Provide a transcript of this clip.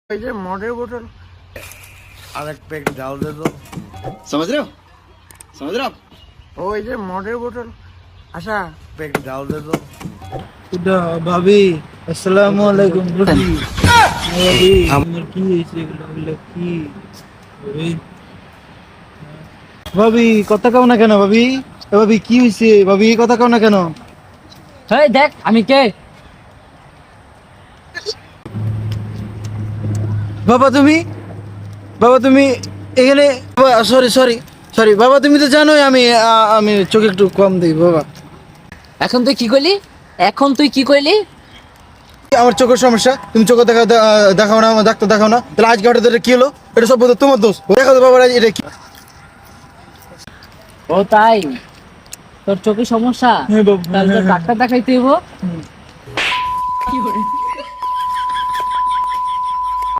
ওই যে মদের বোতল আর এক প্যাক ডাল দে দো। समझ रहे हो समझ रहे हो आप ওই যে মদের বোতল আচ্ছা প্যাক ডাল দে দো। উদা ভাবি আসসালামু আলাইকুম ভাবি ভাবি আমার কি হয়েছে এগুলো কি ভাবি ভাবি কথা কও না কেন ভাবি ভাবি কি হয়েছে ভাবি কথা কও না কেন এই দেখ আমি কে। বাবা তুমি এখানে সরি সরি সরি বাবা তুমি তো জানোই আমি চোখে একটু কম দিই বাবা এখন তুই কি কইলি আমার চোখের সমস্যা তুমি চোখে দেখাও না আমার ডাক্তার দেখাও না তাহলে আজকে হঠাৎ এটা কি হলো এটা সব বোধহয় তোমার দোষ দেখো তো বাবা এটা কি ও তাই তোর চোখে সমস্যা হ্যাঁ বাবু, তাহলে তো হ্যাঁ, ডাক্তার দেখাইতে হইব।